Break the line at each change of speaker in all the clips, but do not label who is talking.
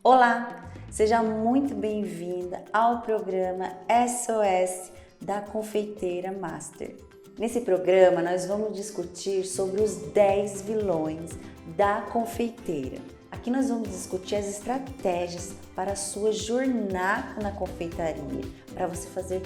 Olá, seja muito bem-vinda ao programa SOS da Confeiteira Master. Nesse programa nós vamos discutir sobre os 10 vilões da confeiteira. Aqui nós vamos discutir as estratégias para a sua jornada na confeitaria, para você fazer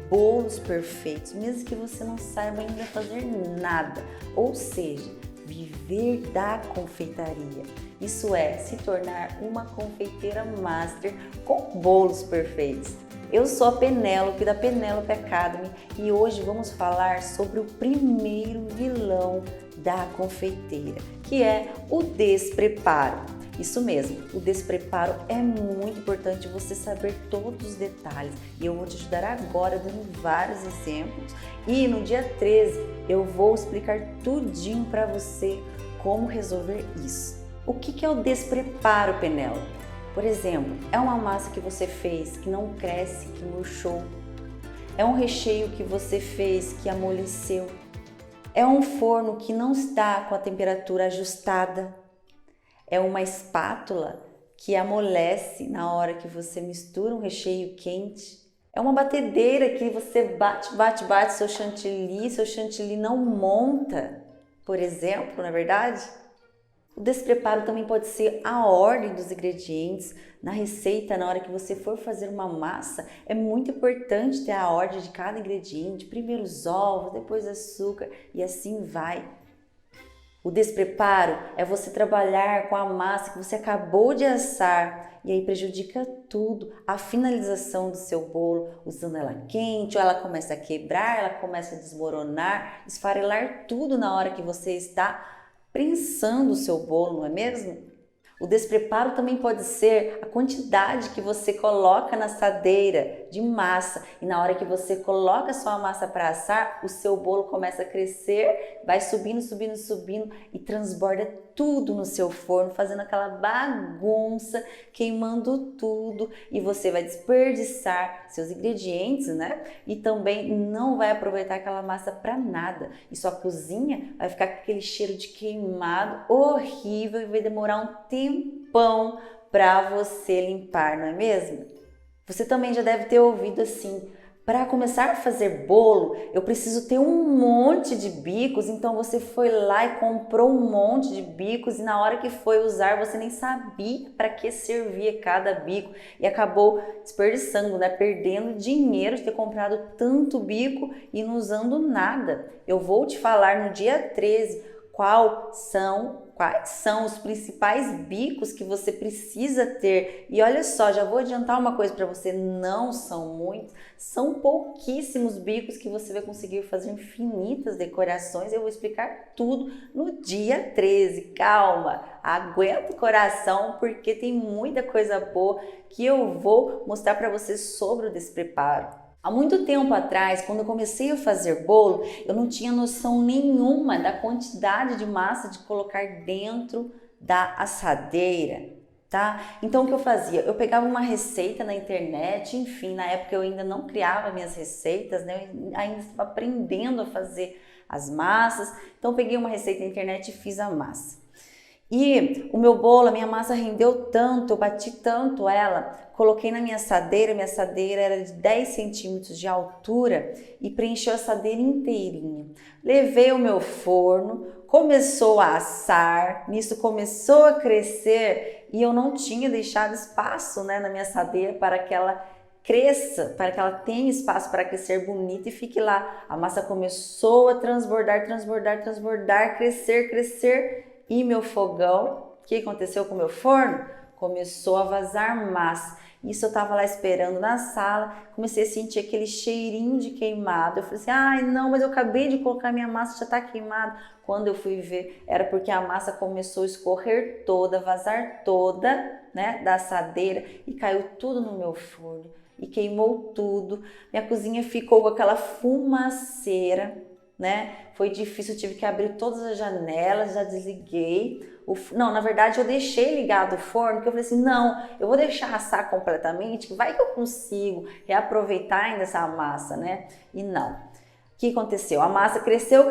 bolos perfeitos, mesmo que você não saiba ainda fazer nada, ou seja, viver da confeitaria. Isso é, se tornar uma confeiteira master com bolos perfeitos. Eu sou a Penélope da Penélope Academy e hoje vamos falar sobre o primeiro vilão da confeiteira, que é o despreparo. Isso mesmo, o despreparo é muito importante você saber todos os detalhes e eu vou te ajudar agora dando vários exemplos e no dia 13 eu vou explicar tudinho para você como resolver isso. O que é o despreparo, Penélope? Por exemplo, é uma massa que você fez que não cresce, que murchou, é um recheio que você fez que amoleceu, é um forno que não está com a temperatura ajustada, é uma espátula que amolece na hora que você mistura um recheio quente. É uma batedeira que você bate, seu chantilly não monta, por exemplo, não é verdade? O despreparo também pode ser a ordem dos ingredientes. Na receita, na hora que você for fazer uma massa, é muito importante ter a ordem de cada ingrediente. Primeiro os ovos, depois açúcar e assim vai. O despreparo é você trabalhar com a massa que você acabou de assar e aí prejudica tudo, a finalização do seu bolo, usando ela quente, ou ela começa a quebrar, ela começa a desmoronar, esfarelar tudo na hora que você está prensando o seu bolo, não é mesmo? O despreparo também pode ser a quantidade que você coloca na assadeira de massa e na hora que você coloca a sua massa para assar, o seu bolo começa a crescer, vai subindo e transborda tudo no seu forno, fazendo aquela bagunça, queimando tudo e você vai desperdiçar seus ingredientes, né? E também não vai aproveitar aquela massa para nada e sua cozinha vai ficar com aquele cheiro de queimado horrível e vai demorar um tempão para você limpar, não é mesmo? Você também já deve ter ouvido assim: para começar a fazer bolo, eu preciso ter um monte de bicos. Então você foi lá e comprou um monte de bicos e na hora que foi usar você nem sabia para que servia cada bico e acabou desperdiçando, né? Perdendo dinheiro de ter comprado tanto bico e não usando nada. Eu vou te falar no dia 13 quais são os principais bicos que você precisa ter. E olha só, já vou adiantar uma coisa para você, não são muitos, são pouquíssimos bicos que você vai conseguir fazer infinitas decorações. Eu vou explicar tudo no dia 13. Calma, aguenta o coração porque tem muita coisa boa que eu vou mostrar para você sobre o despreparo. Há muito tempo atrás, quando eu comecei a fazer bolo, eu não tinha noção nenhuma da quantidade de massa de colocar dentro da assadeira, tá? Então o que eu fazia? Eu pegava uma receita na internet, enfim, na época eu ainda não criava minhas receitas, né? Eu ainda estava aprendendo a fazer as massas, então eu peguei uma receita na internet e fiz a massa. E o meu bolo, a minha massa rendeu tanto, eu bati tanto ela, coloquei na minha assadeira era de 10 centímetros de altura e preencheu a assadeira inteirinha. Levei o meu forno, começou a assar, nisso começou a crescer e eu não tinha deixado espaço, né, na minha assadeira para que ela cresça, para que ela tenha espaço para crescer bonita e fique lá. A massa começou a transbordar, crescer. E meu fogão, o que aconteceu com o meu forno? Começou a vazar massa. Isso eu estava lá esperando na sala, comecei a sentir aquele cheirinho de queimado. Eu falei assim, ai não, mas eu acabei de colocar minha massa, já está queimada. Quando eu fui ver, era porque a massa começou a escorrer toda, vazar toda, né, da assadeira e caiu tudo no meu forno e queimou tudo. Minha cozinha ficou com aquela fumaceira, né? Foi difícil, eu tive que abrir todas as janelas, já desliguei. Não, na verdade eu deixei ligado o forno, porque eu falei assim, não, eu vou deixar assar completamente, que vai que eu consigo reaproveitar ainda essa massa, né? E não. O que aconteceu? A massa cresceu,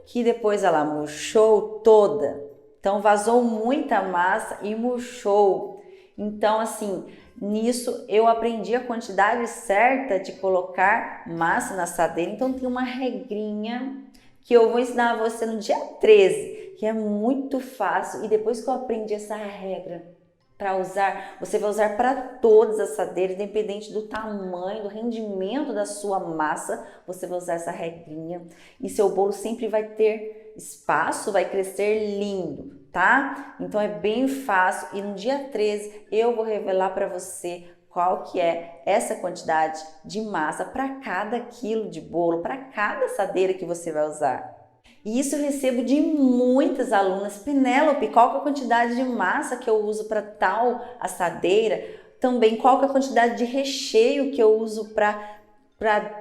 que depois ela murchou toda. Então vazou muita massa e murchou. Então assim, nisso eu aprendi a quantidade certa de colocar massa na assadeira. Então tem uma regrinha que eu vou ensinar a você no dia 13, que é muito fácil. E depois que eu aprendi essa regra para usar, você vai usar para todas as assadeiras, independente do tamanho, do rendimento da sua massa, você vai usar essa regrinha e seu bolo sempre vai ter espaço, vai crescer lindo, tá? Então é bem fácil e no dia 13 eu vou revelar para você qual que é essa quantidade de massa para cada quilo de bolo, para cada assadeira que você vai usar. E isso eu recebo de muitas alunas. Penélope, qual que é a quantidade de massa que eu uso para tal assadeira? Também qual que é a quantidade de recheio que eu uso para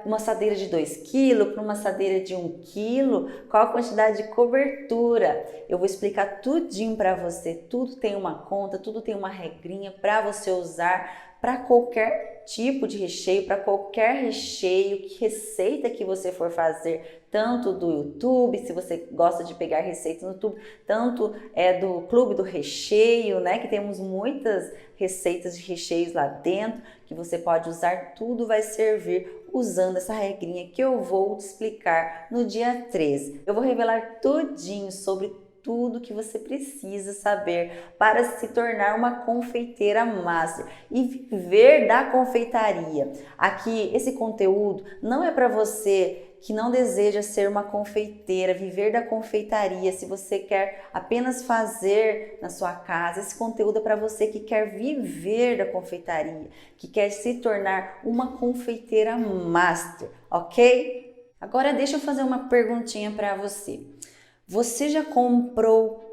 uma assadeira de 2 kg, para uma assadeira de 1 kg, qual a quantidade de cobertura. Eu vou explicar tudinho para você, tudo tem uma conta, tudo tem uma regrinha para você usar para qualquer tipo de recheio, para qualquer recheio, que receita que você for fazer, tanto do YouTube, se você gosta de pegar receitas no YouTube, tanto do Clube do Recheio, né, que temos muitas receitas de recheios lá dentro, que você pode usar, tudo vai servir usando essa regrinha que eu vou te explicar no dia 13. Eu vou revelar tudinho sobre tudo que você precisa saber para se tornar uma confeiteira master e viver da confeitaria. Aqui, esse conteúdo não é para você que não deseja ser uma confeiteira, viver da confeitaria. Se você quer apenas fazer na sua casa, esse conteúdo é para você que quer viver da confeitaria, que quer se tornar uma confeiteira master, ok? Agora deixa eu fazer uma perguntinha para você. Você já comprou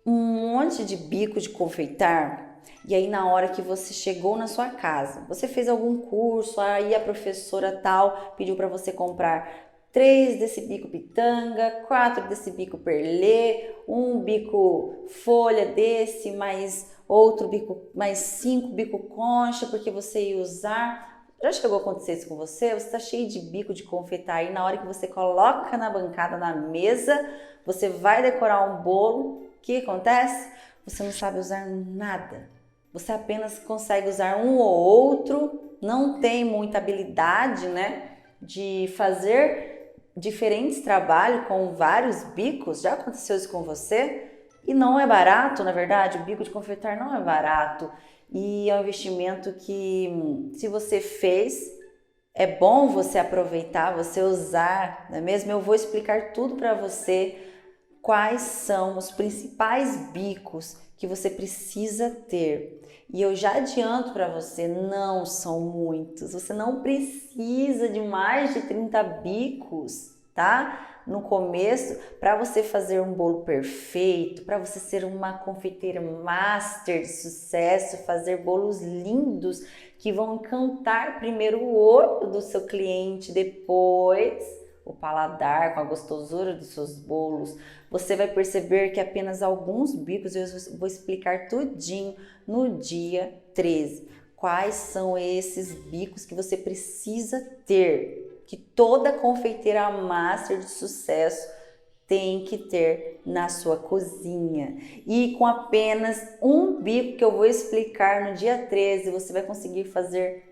um monte de bico de confeitar? E aí na hora que você chegou na sua casa, você fez algum curso, aí a professora tal pediu para você comprar 3 desse bico pitanga, 4 desse bico perlê, um bico folha desse, mais outro bico, mais 5 bico concha, porque você ia usar. Já chegou a acontecer isso com você? Você está cheio de bico de confeitar e na hora que você coloca na bancada, na mesa, você vai decorar um bolo, o que acontece? Você não sabe usar nada. Você apenas consegue usar um ou outro, não tem muita habilidade, né, de fazer diferentes trabalhos com vários bicos. Já aconteceu isso com você? E não é barato, na verdade, o bico de confeitar não é barato. E é um investimento que, se você fez, é bom você aproveitar, você usar, não é mesmo? Eu vou explicar tudo para você, quais são os principais bicos que você precisa ter. E eu já adianto para você, não são muitos. Você não precisa de mais de 30 bicos, tá? No começo, para você fazer um bolo perfeito, para você ser uma confeiteira master de sucesso, fazer bolos lindos que vão encantar primeiro o olho do seu cliente, depois o paladar com a gostosura dos seus bolos. Você vai perceber que apenas alguns bicos, eu vou explicar tudinho no dia 13. Quais são esses bicos que você precisa ter, que toda confeiteira master de sucesso tem que ter na sua cozinha. E com apenas um bico que eu vou explicar no dia 13, você vai conseguir fazer,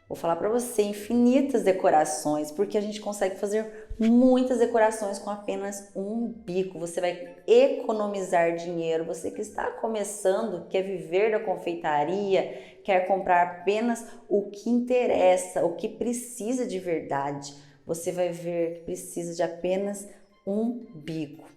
vou falar para você, infinitas decorações, porque a gente consegue fazer muitas decorações com apenas um bico. Você vai economizar dinheiro. Você que está começando, quer viver da confeitaria, quer comprar apenas o que interessa, o que precisa de verdade. Você vai ver que precisa de apenas um bico.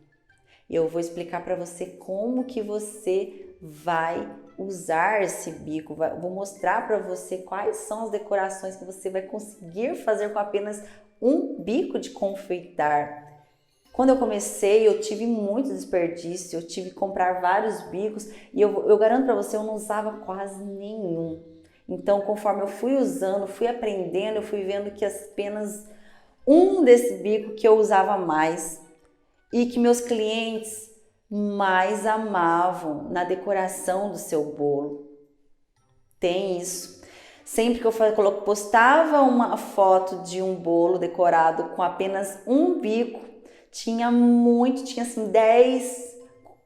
Eu vou explicar para você como que você vai usar esse bico, vou mostrar para você quais são as decorações que você vai conseguir fazer com apenas um bico de confeitar. Quando eu comecei, eu tive muito desperdício, eu tive que comprar vários bicos e eu garanto para você, eu não usava quase nenhum. Então, conforme eu fui usando, fui aprendendo, eu fui vendo que apenas um desse bico que eu usava mais e que meus clientes mais amavam na decoração do seu bolo. Tem isso. Sempre que eu postava uma foto de um bolo decorado com apenas um bico, tinha assim 10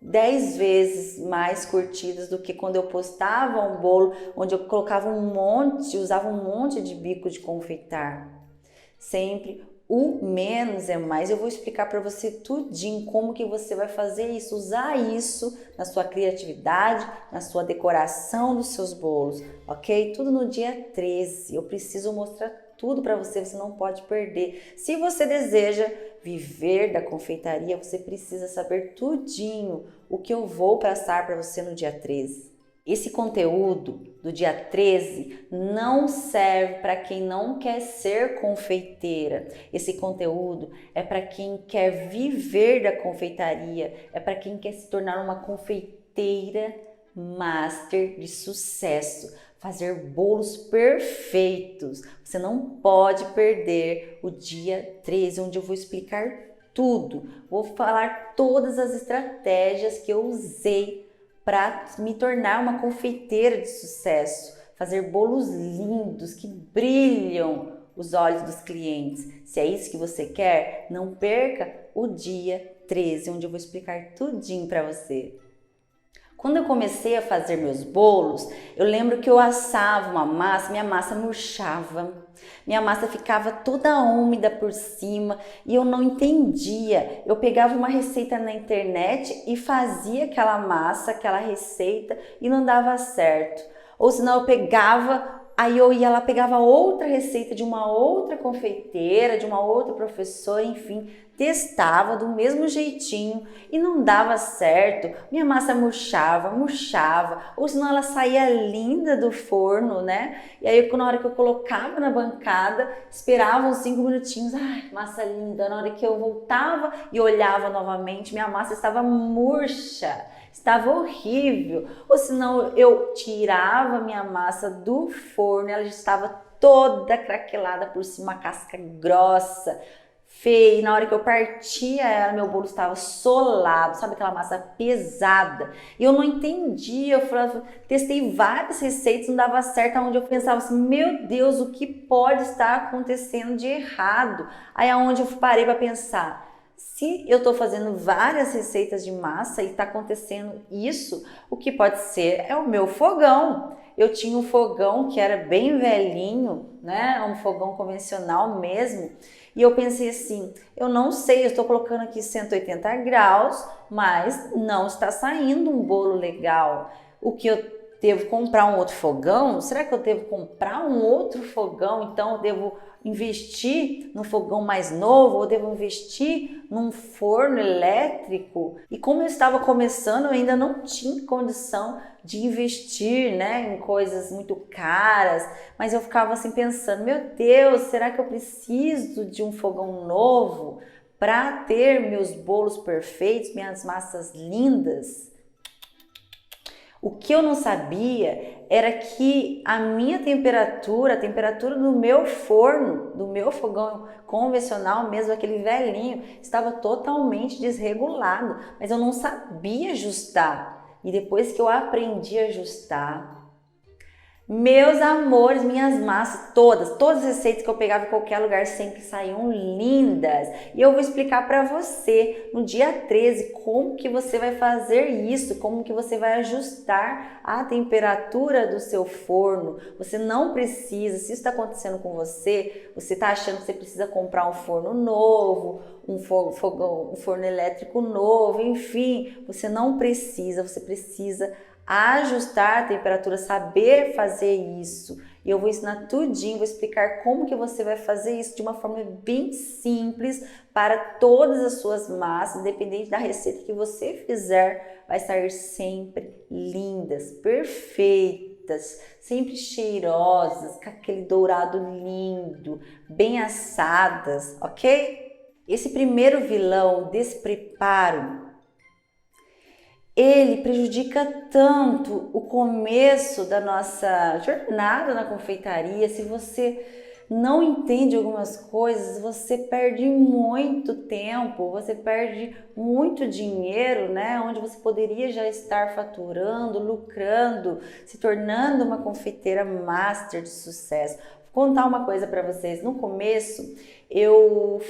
10 vezes mais curtidas do que quando eu postava um bolo onde eu colocava usava um monte de bico de confeitar. Sempre o menos é mais. Eu vou explicar para você tudinho como que você vai fazer isso, usar isso na sua criatividade, na sua decoração dos seus bolos, ok? Tudo no dia 13. Eu preciso mostrar tudo para você, você não pode perder. Se você deseja viver da confeitaria, você precisa saber tudinho o que eu vou passar para você no dia 13. Esse conteúdo do dia 13 não serve para quem não quer ser confeiteira. Esse conteúdo é para quem quer viver da confeitaria, é para quem quer se tornar uma confeiteira master de sucesso, fazer bolos perfeitos. Você não pode perder o dia 13, onde eu vou explicar tudo. Vou falar todas as estratégias que eu usei para me tornar uma confeiteira de sucesso, fazer bolos lindos que brilham os olhos dos clientes. Se é isso que você quer, não perca o dia 13, onde eu vou explicar tudinho para você. Quando eu comecei a fazer meus bolos, eu lembro que eu assava uma massa, minha massa murchava, minha massa ficava toda úmida por cima e eu não entendia. Eu pegava uma receita na internet e fazia aquela massa, aquela receita e não dava certo. Ou senão eu pegava, aí eu ia lá, pegava outra receita de uma outra confeiteira, de uma outra professora, enfim, testava do mesmo jeitinho e não dava certo. Minha massa murchava, ou senão ela saía linda do forno, né? E aí na hora que eu colocava na bancada, esperava uns 5 minutinhos, ai, massa linda. Na hora que eu voltava e olhava novamente, minha massa estava murcha, estava horrível. Ou senão eu tirava minha massa do forno, ela já estava toda craquelada por cima, casca grossa, feia, e na hora que eu partia ela, meu bolo estava solado, sabe, aquela massa pesada, e eu não entendia. Eu falava, testei várias receitas, não dava certo, onde eu pensava assim, meu Deus, o que pode estar acontecendo de errado? Aí é onde eu parei para pensar, se eu estou fazendo várias receitas de massa e está acontecendo isso, o que pode ser é o meu fogão. Eu tinha um fogão que era bem velhinho, né, um fogão convencional mesmo, e eu pensei assim, eu não sei, eu estou colocando aqui 180 graus, mas não está saindo um bolo legal. O que eu devo comprar um outro fogão? Será que eu devo comprar um outro fogão? Então eu devo investir num fogão mais novo ou devo investir num forno elétrico? E como eu estava começando, eu ainda não tinha condição de investir, né, em coisas muito caras, mas eu ficava assim pensando, meu Deus, será que eu preciso de um fogão novo para ter meus bolos perfeitos, minhas massas lindas? O que eu não sabia era que a minha temperatura, a temperatura do meu forno, do meu fogão convencional, mesmo aquele velhinho, estava totalmente desregulado, mas eu não sabia ajustar. E depois que eu aprendi a ajustar, meus amores, minhas massas, todas as receitas que eu pegava em qualquer lugar sempre saíam lindas. E eu vou explicar para você no dia 13 como que você vai fazer isso, como que você vai ajustar a temperatura do seu forno. Você não precisa, se isso está acontecendo com você, você está achando que você precisa comprar um forno novo, um forno elétrico novo, enfim, você não precisa, você precisa ajustar a temperatura, saber fazer isso. E eu vou ensinar tudinho, vou explicar como que você vai fazer isso de uma forma bem simples para todas as suas massas, independente da receita que você fizer, vai sair sempre lindas, perfeitas, sempre cheirosas, com aquele dourado lindo, bem assadas, ok? Esse primeiro vilão, o despreparo, ele prejudica tanto o começo da nossa jornada na confeitaria. Se você não entende algumas coisas, você perde muito tempo, você perde muito dinheiro, né? Onde você poderia já estar faturando, lucrando, se tornando uma confeiteira master de sucesso. Vou contar uma coisa para vocês. No começo, eu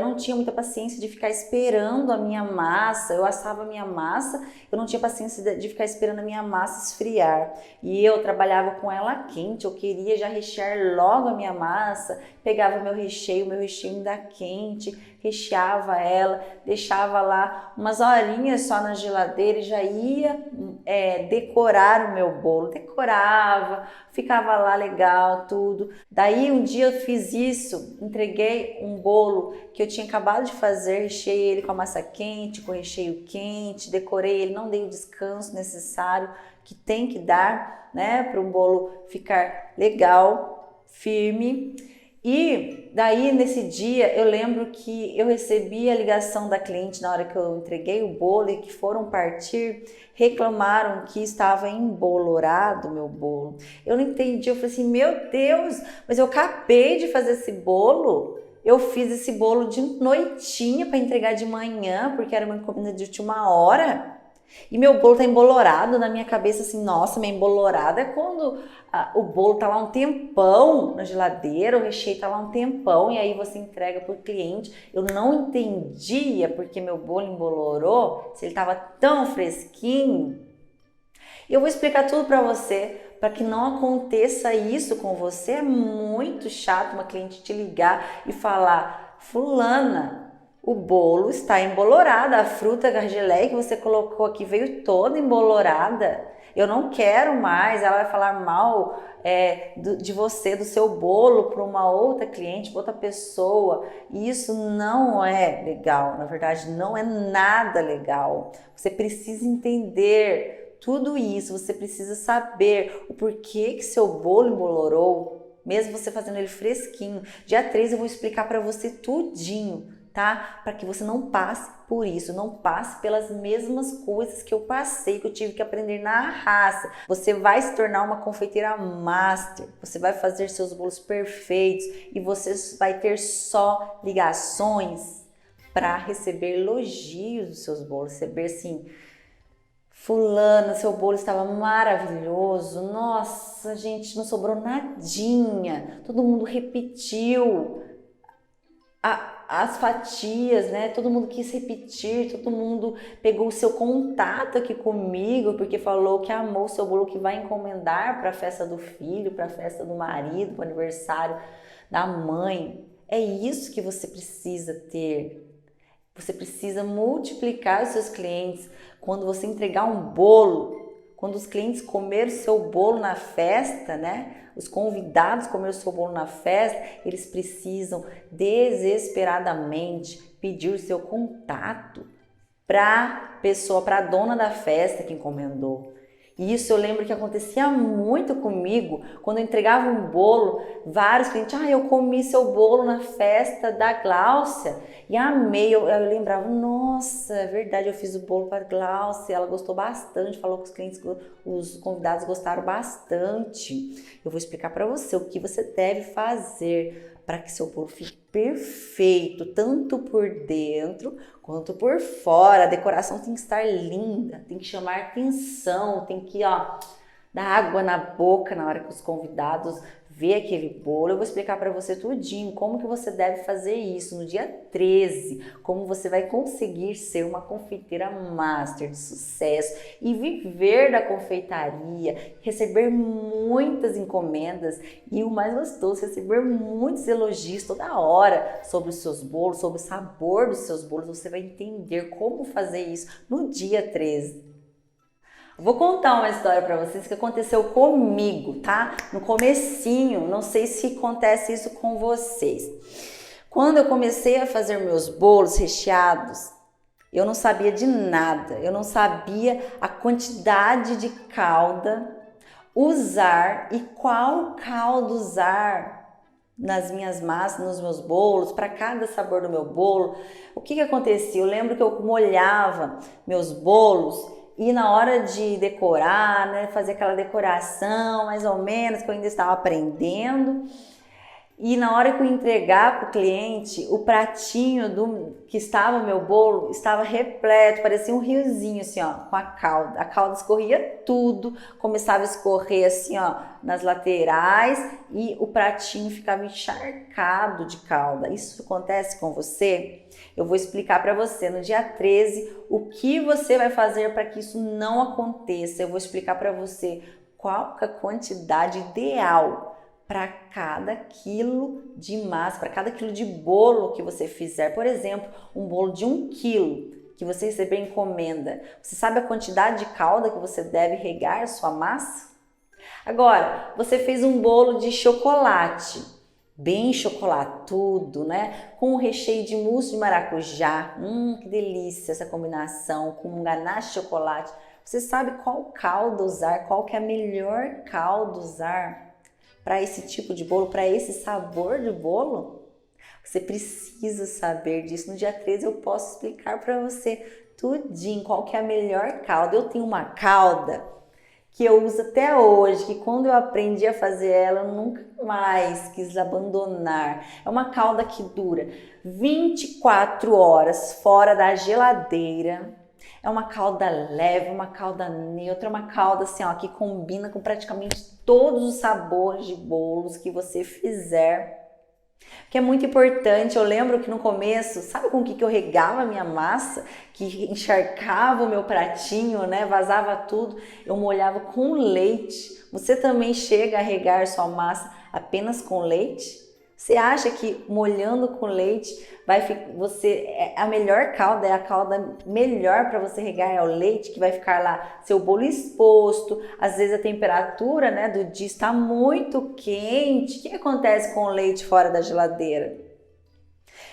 não tinha muita paciência de ficar esperando a minha massa, eu assava a minha massa, eu não tinha paciência de ficar esperando a minha massa esfriar. E eu trabalhava com ela quente, eu queria já rechear logo a minha massa, pegava meu recheio ainda quente, recheava ela, deixava lá umas horinhas só na geladeira e já ia decorar o meu bolo. Decorava, ficava lá legal, tudo. Daí um dia eu fiz isso, entreguei um bolo que eu tinha acabado de fazer, recheei ele com a massa quente, com recheio quente, decorei ele, não dei o descanso necessário que tem que dar, né, para um bolo ficar legal, firme. E daí nesse dia eu lembro que eu recebi a ligação da cliente na hora que eu entreguei o bolo e que foram partir, reclamaram que estava embolorado o meu bolo. Eu não entendi, eu falei assim, meu Deus, mas eu acabei de fazer esse bolo. Eu fiz esse bolo de noitinha para entregar de manhã, porque era uma encomenda de última hora. E meu bolo tá embolorado. Na minha cabeça assim, nossa, minha embolorada é quando o bolo tá lá um tempão na geladeira, o recheio tá lá um tempão e aí você entrega pro cliente. Eu não entendia porque meu bolo embolorou, se ele tava tão fresquinho. Eu vou explicar tudo para você, para que não aconteça isso com você. É muito chato uma cliente te ligar e falar, fulana, o bolo está embolorado, a fruta, a geleia que você colocou aqui veio toda embolorada. Eu não quero mais. Ela vai falar mal de você, do seu bolo para uma outra cliente, para outra pessoa. E isso não é legal, na verdade não é nada legal. Você precisa entender tudo isso, você precisa saber o porquê que seu bolo embolorou, mesmo você fazendo ele fresquinho. Dia 3 eu vou explicar para você tudinho, tá? Para que você não passe por isso, não passe pelas mesmas coisas que eu passei, que eu tive que aprender na raça. Você vai se tornar uma confeiteira master, você vai fazer seus bolos perfeitos e você vai ter só ligações para receber elogios dos seus bolos, receber assim, fulana, seu bolo estava maravilhoso, nossa, gente, não sobrou nadinha, todo mundo repetiu as fatias, né? Todo mundo quis repetir, todo mundo pegou o seu contato aqui comigo, porque falou que amou o seu bolo, que vai encomendar para a festa do filho, para a festa do marido, para o aniversário da mãe. É isso que você precisa ter. Você precisa multiplicar os seus clientes. Quando você entregar um bolo, quando os clientes comerem o seu bolo na festa, né? Os convidados comerem o seu bolo na festa, eles precisam desesperadamente pedir o seu contato para a pessoa, para a dona da festa que encomendou. E isso eu lembro que acontecia muito comigo, quando eu entregava um bolo, vários clientes, eu comi seu bolo na festa da Gláucia e amei. Eu lembrava, nossa, é verdade, eu fiz o bolo para a Gláucia, ela gostou bastante, falou que os convidados gostaram bastante. Eu vou explicar para você o que você deve fazer para que seu bolo fique perfeito, tanto por dentro quanto por fora. A decoração tem que estar linda, tem que chamar atenção, tem que dar água na boca na hora que os convidados vê aquele bolo. Eu vou explicar para você tudinho como que você deve fazer isso no dia 13, como você vai conseguir ser uma confeiteira master de sucesso e viver da confeitaria, receber muitas encomendas e o mais gostoso, receber muitos elogios toda hora sobre os seus bolos, sobre o sabor dos seus bolos. Você vai entender como fazer isso no dia 13. Vou contar uma história para vocês que aconteceu comigo, tá? No comecinho, não sei se acontece isso com vocês. Quando eu comecei a fazer meus bolos recheados, eu não sabia de nada. Eu não sabia a quantidade de calda usar e qual caldo usar nas minhas massas, nos meus bolos, para cada sabor do meu bolo. O que acontecia? Eu lembro que eu molhava meus bolos e na hora de decorar, né, fazer aquela decoração mais ou menos que eu ainda estava aprendendo, E na hora que eu entregar para o cliente, o pratinho que estava o meu bolo estava repleto, parecia um riozinho assim, ó, com a calda. A calda escorria tudo, começava a escorrer assim, ó, nas laterais e o pratinho ficava encharcado de calda. Isso acontece com você? Eu vou explicar para você no dia 13 o que você vai fazer para que isso não aconteça. Eu vou explicar para você qual é a quantidade ideal para cada quilo de massa, para cada quilo de bolo que você fizer. Por exemplo, um bolo de 1 quilo que você receber encomenda. Você sabe a quantidade de calda que você deve regar sua massa? Agora, você fez um bolo de chocolate, bem chocolatudo, né? Com um recheio de mousse de maracujá. Que delícia essa combinação com um ganache de chocolate. Você sabe qual calda usar, qual que é a melhor calda usar para esse tipo de bolo, para esse sabor de bolo? Você precisa saber disso. No dia 13 eu posso explicar para você tudinho, qual que é a melhor calda. Eu tenho uma calda que eu uso até hoje, que quando eu aprendi a fazer ela, eu nunca mais quis abandonar. É uma calda que dura 24 horas fora da geladeira. É uma calda leve, uma calda neutra, uma calda assim, ó, que combina com praticamente todos os sabores de bolos que você fizer. Que é muito importante. Eu lembro que no começo, sabe com o que eu regava a minha massa? Que encharcava o meu pratinho, né? Vazava tudo. Eu molhava com leite. Você também chega a regar sua massa apenas com leite? Você acha que molhando com leite a melhor calda, é a calda melhor para você regar é o leite, que vai ficar lá seu bolo exposto. Às vezes a temperatura, né, do dia está muito quente. O que acontece com o leite fora da geladeira?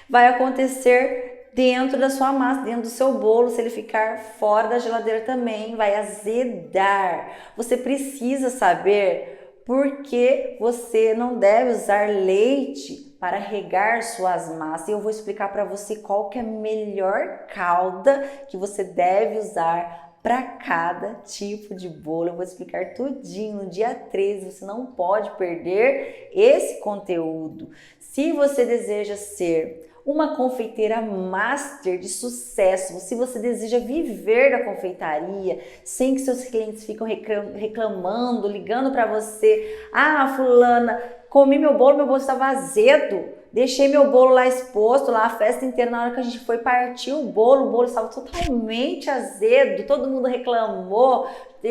Vai acontecer dentro da sua massa, dentro do seu bolo. Se ele ficar fora da geladeira também, vai azedar. Você precisa saber por que você não deve usar leite para regar suas massas. E eu vou explicar para você qual que é a melhor calda que você deve usar para cada tipo de bolo. Eu vou explicar tudinho no dia 13, você não pode perder esse conteúdo. Se você deseja ser uma confeiteira master de sucesso, se você deseja viver da confeitaria sem que seus clientes ficam reclamando, ligando para você: ah, fulana, comi meu bolo estava azedo, deixei meu bolo lá exposto, lá a festa inteira, na hora que a gente foi partir o bolo estava totalmente azedo, todo mundo reclamou,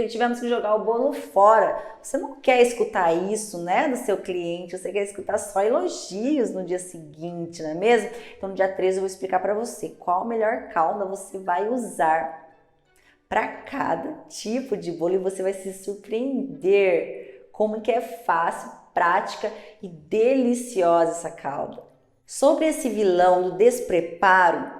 tivemos que jogar o bolo fora. Você não quer escutar isso, né, do seu cliente, você quer escutar só elogios no dia seguinte, não é mesmo? Então no dia 13 eu vou explicar para você qual a melhor calda você vai usar para cada tipo de bolo e você vai se surpreender como que é fácil, prática e deliciosa essa calda. Sobre esse vilão do despreparo,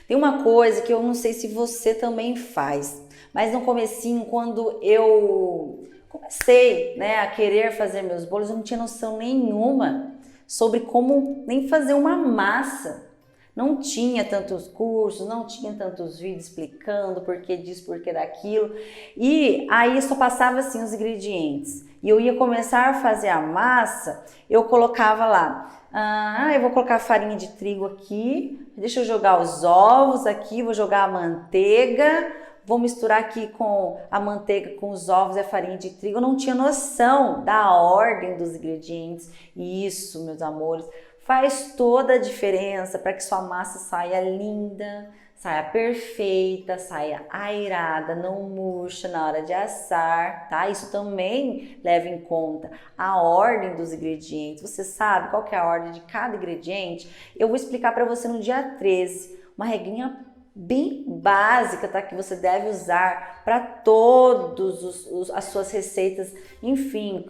tem uma coisa que eu não sei se você também faz, mas no comecinho, quando eu comecei, né, a querer fazer meus bolos, eu não tinha noção nenhuma sobre como nem fazer uma massa. Não tinha tantos cursos, não tinha tantos vídeos explicando por que disso, por que daquilo. E aí só passava assim os ingredientes. E eu ia começar a fazer a massa, eu colocava lá, eu vou colocar farinha de trigo aqui, deixa eu jogar os ovos aqui, vou jogar a manteiga, vou misturar aqui com a manteiga, com os ovos e a farinha de trigo. Eu não tinha noção da ordem dos ingredientes. E isso, meus amores, faz toda a diferença para que sua massa saia linda, saia perfeita, saia airada, não murcha na hora de assar, tá? Isso também leva em conta a ordem dos ingredientes. Você sabe qual que é a ordem de cada ingrediente? Eu vou explicar para você no dia 13, uma regrinha bem básica, tá? Que você deve usar para todas as suas receitas, enfim,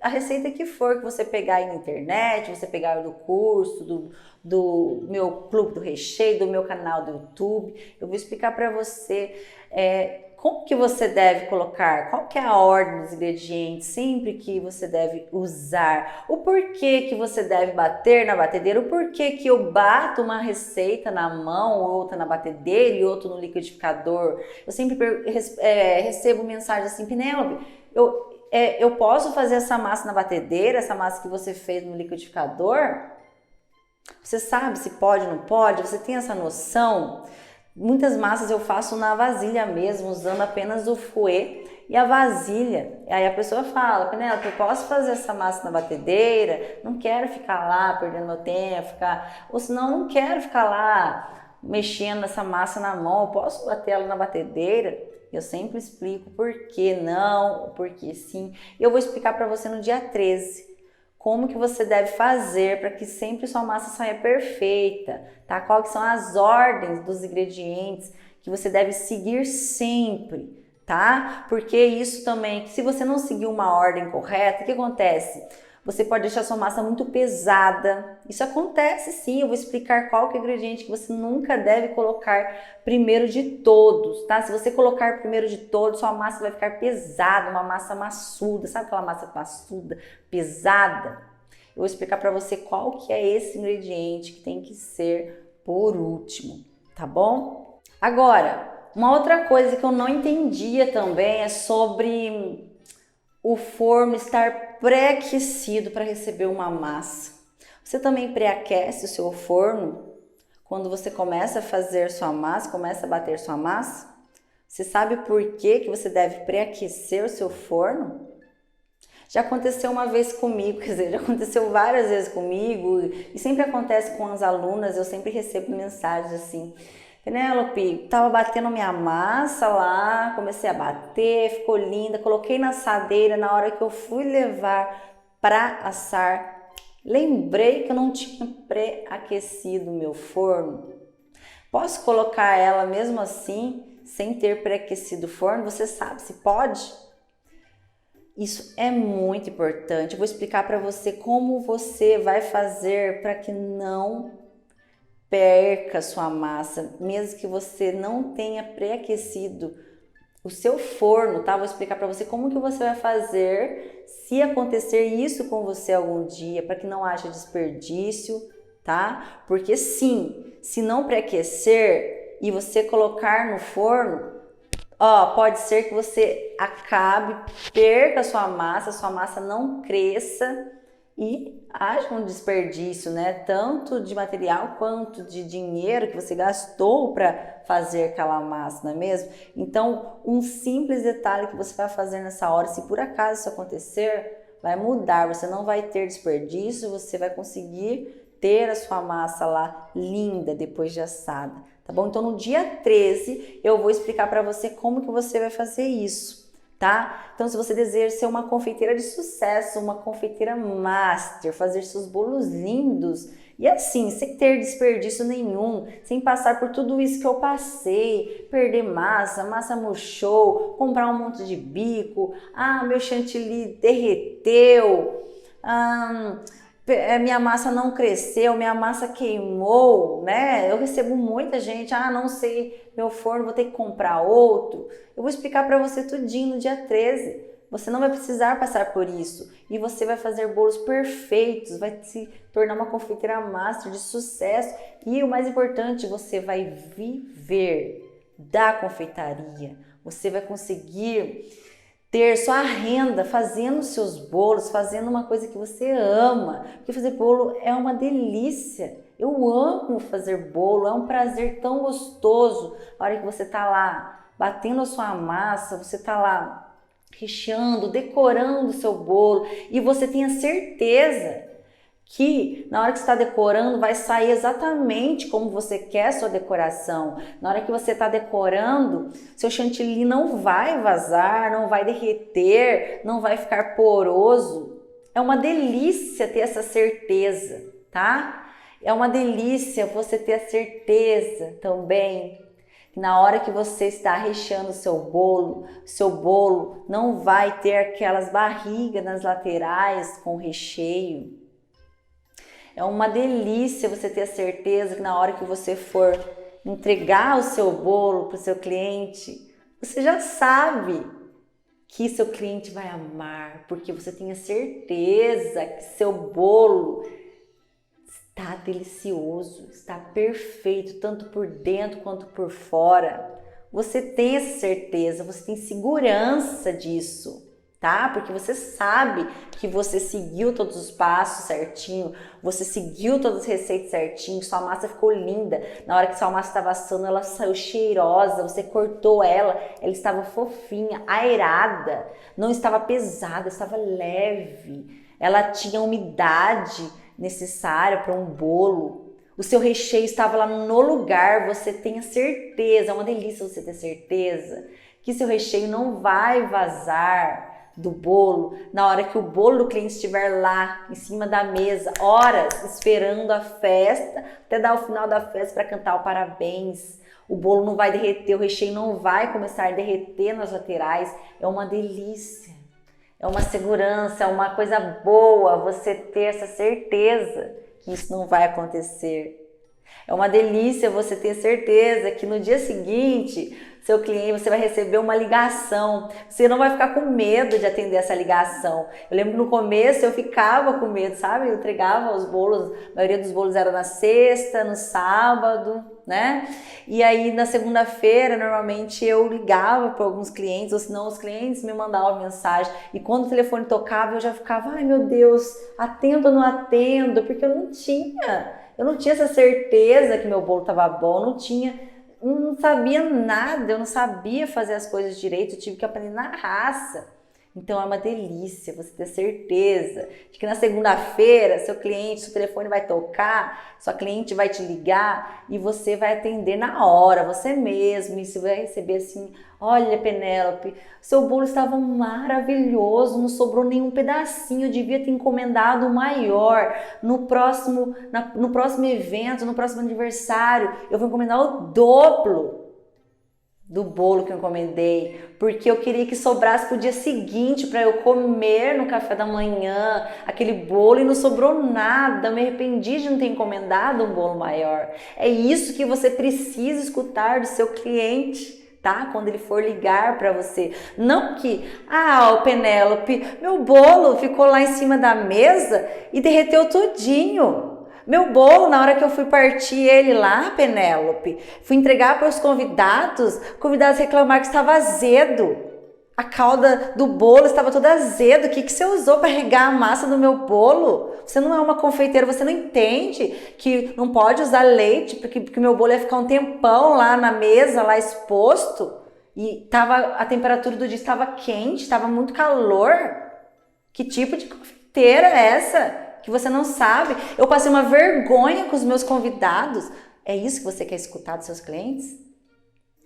a receita que for que você pegar aí na internet, você pegar do curso, do meu clube do recheio, do meu canal do YouTube, eu vou explicar para você como que você deve colocar, qual que é a ordem dos ingredientes sempre que você deve usar, o porquê que você deve bater na batedeira, o porquê que eu bato uma receita na mão, outra na batedeira e outra no liquidificador. Eu sempre recebo mensagem assim, Penélope, eu posso fazer essa massa na batedeira, essa massa que você fez no liquidificador? Você sabe se pode ou não pode? Você tem essa noção? Muitas massas eu faço na vasilha mesmo, usando apenas o fouet e a vasilha. Aí a pessoa fala, Penélope, eu posso fazer essa massa na batedeira? Não quero ficar lá perdendo meu tempo, ou senão não quero ficar lá mexendo essa massa na mão, eu posso bater ela na batedeira? Eu sempre explico por que não, por que sim. E eu vou explicar para você no dia 13. Como que você deve fazer para que sempre sua massa saia perfeita, tá? Quais são as ordens dos ingredientes que você deve seguir sempre, tá? Porque isso também, se você não seguir uma ordem correta, o que acontece? Você pode deixar sua massa muito pesada. Isso acontece sim, eu vou explicar qual que é o ingrediente que você nunca deve colocar primeiro de todos, tá? Se você colocar primeiro de todos, sua massa vai ficar pesada, uma massa maçuda. Sabe aquela massa maçuda, pesada? Eu vou explicar para você qual que é esse ingrediente que tem que ser por último, tá bom? Agora, uma outra coisa que eu não entendia também é sobre o forno estar pré-aquecido para receber uma massa. Você também pré-aquece o seu forno quando você começa a fazer sua massa, começa a bater sua massa? Você sabe por que você deve pré-aquecer o seu forno? Já aconteceu uma vez comigo, quer dizer, já aconteceu várias vezes comigo e sempre acontece com as alunas, eu sempre recebo mensagens assim, Penélope, tava batendo minha massa lá, comecei a bater, ficou linda, coloquei na assadeira, na hora que eu fui levar para assar, lembrei que eu não tinha pré-aquecido o meu forno. Posso colocar ela mesmo assim, sem ter pré-aquecido o forno? Você sabe se pode? Isso é muito importante. Eu vou explicar para você como você vai fazer para que não perca sua massa, mesmo que você não tenha pré-aquecido o seu forno, tá? Vou explicar para você como que você vai fazer se acontecer isso com você algum dia, para que não haja desperdício, tá? Porque sim, se não pré-aquecer e você colocar no forno, pode ser que você acabe, perca sua massa não cresça e haja um desperdício, né? Tanto de material quanto de dinheiro que você gastou para fazer aquela massa, não é mesmo? Então, um simples detalhe que você vai fazer nessa hora, se por acaso isso acontecer, vai mudar, você não vai ter desperdício, você vai conseguir ter a sua massa lá linda depois de assada, tá bom? Então, no dia 13, eu vou explicar para você como que você vai fazer isso. Tá? Então, se você deseja ser uma confeiteira de sucesso, uma confeiteira master, fazer seus bolos lindos e assim, sem ter desperdício nenhum, sem passar por tudo isso que eu passei, perder massa murchou, comprar um monte de bico, meu chantilly derreteu, minha massa não cresceu, minha massa queimou, né? Eu recebo muita gente, não sei, meu forno, vou ter que comprar outro. Eu vou explicar para você tudinho no dia 13. Você não vai precisar passar por isso. E você vai fazer bolos perfeitos, vai se tornar uma confeiteira master de sucesso. E o mais importante, você vai viver da confeitaria. Você vai conseguir ter sua renda fazendo seus bolos, fazendo uma coisa que você ama. Porque fazer bolo é uma delícia. Eu amo fazer bolo, é um prazer tão gostoso. A hora que você tá lá batendo a sua massa, você tá lá recheando, decorando o seu bolo e você tem a certeza que na hora que você está decorando vai sair exatamente como você quer a sua decoração. Na hora que você está decorando, seu chantilly não vai vazar, não vai derreter, não vai ficar poroso. É uma delícia ter essa certeza, tá? É uma delícia você ter a certeza também que na hora que você está recheando o seu bolo não vai ter aquelas barrigas nas laterais com recheio. É uma delícia você ter a certeza que na hora que você for entregar o seu bolo para o seu cliente, você já sabe que seu cliente vai amar, porque você tem a certeza que seu bolo está delicioso, está perfeito, tanto por dentro quanto por fora. Você tem essa certeza, você tem segurança disso, tá? Porque você sabe que você seguiu todos os passos certinho, você seguiu todas as receitas certinho, sua massa ficou linda. Na hora que sua massa estava assando, ela saiu cheirosa, você cortou ela estava fofinha, aerada, não estava pesada, estava leve. Ela tinha umidade necessária para um bolo. O seu recheio estava lá no lugar, você tem a certeza, é uma delícia você ter certeza que seu recheio não vai vazar do bolo na hora que o bolo do cliente estiver lá em cima da mesa, horas esperando a festa, até dar o final da festa para cantar o parabéns. O bolo não vai derreter, o recheio não vai começar a derreter nas laterais. É uma delícia, é uma segurança, é uma coisa boa você ter essa certeza que isso não vai acontecer. É uma delícia você ter certeza que no dia seguinte, seu cliente, você vai receber uma ligação. Você não vai ficar com medo de atender essa ligação. Eu lembro que no começo eu ficava com medo, sabe? Eu entregava os bolos, a maioria dos bolos era na sexta, no sábado, né? E aí na segunda-feira, normalmente eu ligava para alguns clientes, ou senão os clientes me mandavam mensagem. E quando o telefone tocava, eu já ficava, ai meu Deus, atendo ou não atendo? Porque eu não tinha essa certeza que meu bolo estava bom, não sabia nada, eu não sabia fazer as coisas direito, eu tive que aprender na raça. Então é uma delícia você ter certeza de que na segunda-feira seu telefone vai tocar, sua cliente vai te ligar e você vai atender na hora, você mesmo, e você vai receber assim, olha Penélope, seu bolo estava maravilhoso, não sobrou nenhum pedacinho, eu devia ter encomendado o maior, no próximo evento, no próximo aniversário, eu vou encomendar o dobro do bolo que eu encomendei, porque eu queria que sobrasse pro dia seguinte para eu comer no café da manhã aquele bolo e não sobrou nada, eu me arrependi de não ter encomendado um bolo maior. É isso que você precisa escutar do seu cliente, tá? Quando ele for ligar para você. Não que, Penélope, meu bolo ficou lá em cima da mesa e derreteu tudinho. Meu bolo, na hora que eu fui partir ele lá, Penélope, fui entregar para os convidados reclamaram que estava azedo. A calda do bolo estava toda azeda. O que você usou para regar a massa do meu bolo? Você não é uma confeiteira, você não entende que não pode usar leite, porque meu bolo ia ficar um tempão lá na mesa, lá exposto. E a temperatura do dia estava quente, estava muito calor. Que tipo de confeiteira é essa? Que você não sabe. Eu passei uma vergonha com os meus convidados. É isso que você quer escutar dos seus clientes?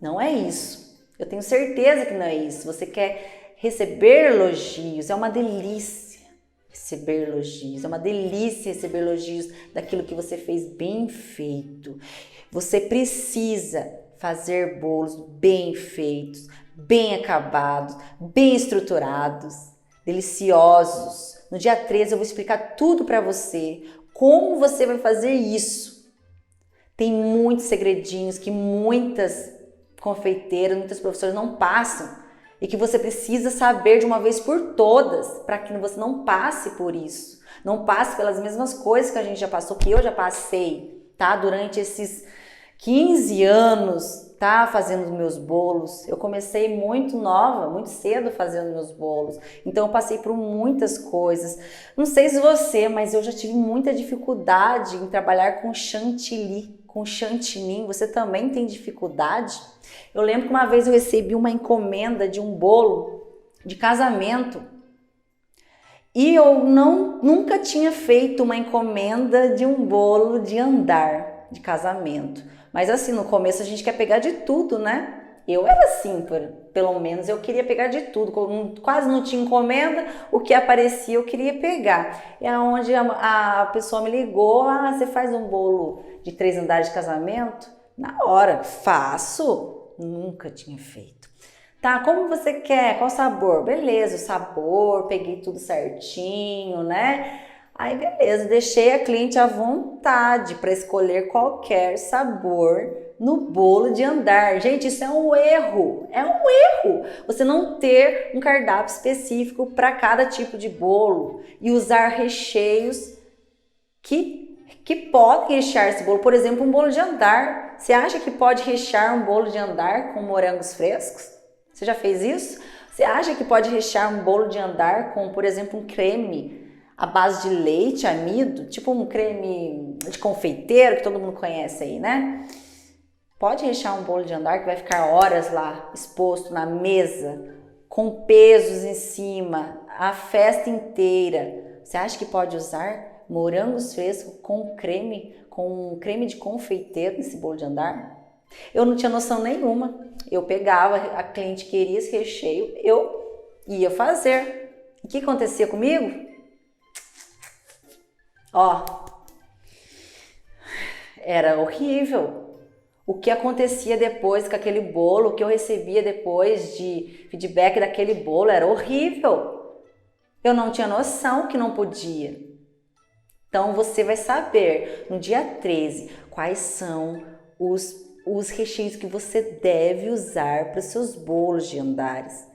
Não é isso. Eu tenho certeza que não é isso. Você quer receber elogios. É uma delícia receber elogios. É uma delícia receber elogios daquilo que você fez bem feito. Você precisa fazer bolos bem feitos, bem acabados, bem estruturados, deliciosos. No dia 13 eu vou explicar tudo para você, como você vai fazer isso. Tem muitos segredinhos que muitas confeiteiras, muitas professoras não passam e que você precisa saber de uma vez por todas para que você não passe por isso. Não passe pelas mesmas coisas que a gente já passou, que eu já passei, tá? Durante esses 15 anos, tá? Fazendo meus bolos. Eu comecei muito nova, muito cedo fazendo meus bolos. Então eu passei por muitas coisas. Não sei se você, mas eu já tive muita dificuldade em trabalhar com chantilly, com chantilly. Você também tem dificuldade? Eu lembro que uma vez eu recebi uma encomenda de um bolo de casamento. E eu nunca tinha feito uma encomenda de um bolo de andar de casamento. Mas assim, no começo a gente quer pegar de tudo, né? Eu era assim, pelo menos eu queria pegar de tudo. Quase não tinha encomenda, o que aparecia eu queria pegar. E é onde a pessoa me ligou, você faz um bolo de 3 andares de casamento? Na hora, faço. Nunca tinha feito. Tá, como você quer? Qual sabor? Beleza, o sabor, peguei tudo certinho, né? Aí beleza, deixei a cliente à vontade para escolher qualquer sabor no bolo de andar. Gente, isso é um erro. É um erro você não ter um cardápio específico para cada tipo de bolo e usar recheios que podem rechear esse bolo. Por exemplo, um bolo de andar. Você acha que pode rechear um bolo de andar com morangos frescos? Você já fez isso? Você acha que pode rechear um bolo de andar com, por exemplo, um creme à base de leite, amido? Tipo um creme de confeiteiro que todo mundo conhece aí, né? Pode rechear um bolo de andar que vai ficar horas lá exposto na mesa, com pesos em cima, a festa inteira. Você acha que pode usar morangos frescos com um creme de confeiteiro nesse bolo de andar? Eu não tinha noção nenhuma. Eu pegava, a cliente queria esse recheio, eu ia fazer. O que acontecia comigo? Ó, era horrível. O que acontecia depois com aquele bolo, o que eu recebia depois de feedback daquele bolo era horrível. Eu não tinha noção que não podia. Então você vai saber no dia 13 quais são os recheios que você deve usar para os seus bolos de andares.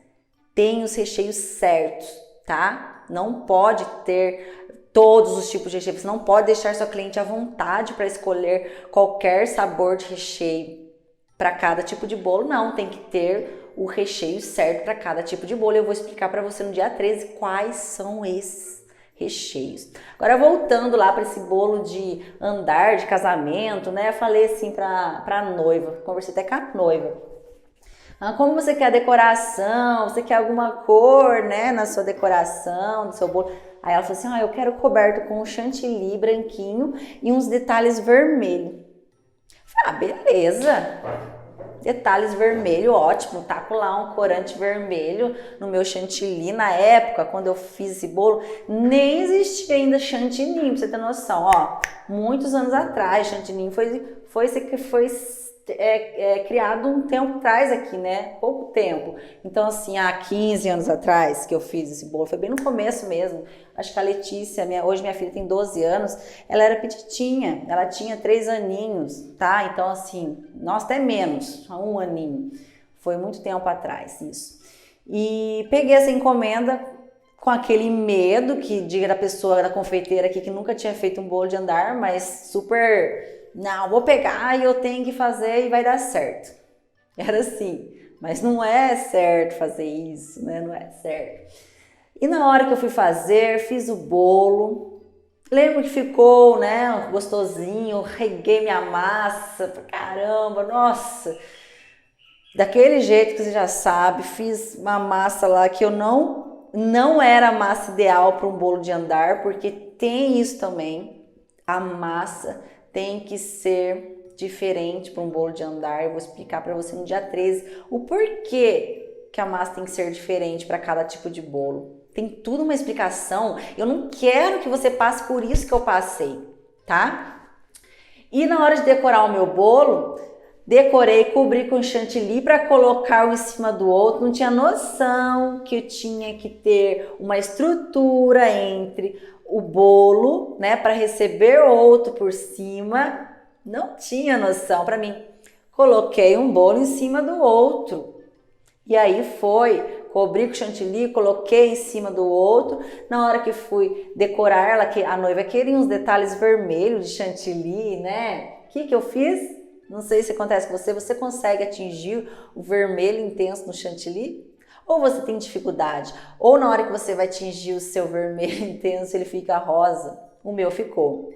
Tem os recheios certos, tá? Não pode ter todos os tipos de recheio. Você não pode deixar sua cliente à vontade para escolher qualquer sabor de recheio para cada tipo de bolo. Não, tem que ter o recheio certo para cada tipo de bolo. Eu vou explicar para você no dia 13 quais são esses recheios. Agora voltando lá para esse bolo de andar, de casamento, né? Eu falei assim para noiva, conversei até com a noiva. Como você quer a decoração? Você quer alguma cor, né, na sua decoração, do seu bolo? Aí ela falou assim, eu quero coberto com um chantilly branquinho e uns detalhes vermelhos. Beleza. Detalhes vermelho, ótimo. Taco lá um corante vermelho no meu chantilly. Na época, quando eu fiz esse bolo, nem existia ainda chantilly, pra você ter noção. Muitos anos atrás, chantilly foi criado um tempo atrás aqui, né? Pouco tempo. Então, assim, há 15 anos atrás que eu fiz esse bolo, foi bem no começo mesmo. Acho que a Letícia, hoje minha filha tem 12 anos, ela era petitinha, ela tinha 3 aninhos, tá? Então, assim, nossa, até menos, 1 aninho. Foi muito tempo atrás isso. E peguei essa encomenda com aquele medo que diga da pessoa, da confeiteira aqui, que nunca tinha feito um bolo de andar, mas super... Não, vou pegar e eu tenho que fazer e vai dar certo. Era assim, mas não é certo fazer isso, né? Não é certo. E na hora que eu fui fazer, fiz o bolo. Lembro que ficou, né, gostosinho, reguei minha massa, caramba, nossa. Daquele jeito que você já sabe, fiz uma massa lá que eu não era a massa ideal para um bolo de andar, porque tem isso também, a massa tem que ser diferente para um bolo de andar. Eu vou explicar para você no dia 13 o porquê que a massa tem que ser diferente para cada tipo de bolo. Tem tudo uma explicação. Eu não quero que você passe por isso que eu passei, tá? E na hora de decorar o meu bolo, decorei, cobri com chantilly para colocar um em cima do outro. Não tinha noção que eu tinha que ter uma estrutura entre o bolo, né, para receber outro por cima. Não tinha noção para mim. Coloquei um bolo em cima do outro. E aí cobri com chantilly, coloquei em cima do outro. Na hora que fui decorar ela, que a noiva queria uns detalhes vermelhos de chantilly, né? O que eu fiz? Não sei se acontece com você. Você consegue atingir o vermelho intenso no chantilly? Ou você tem dificuldade? Ou na hora que você vai atingir o seu vermelho intenso, ele fica rosa? O meu ficou.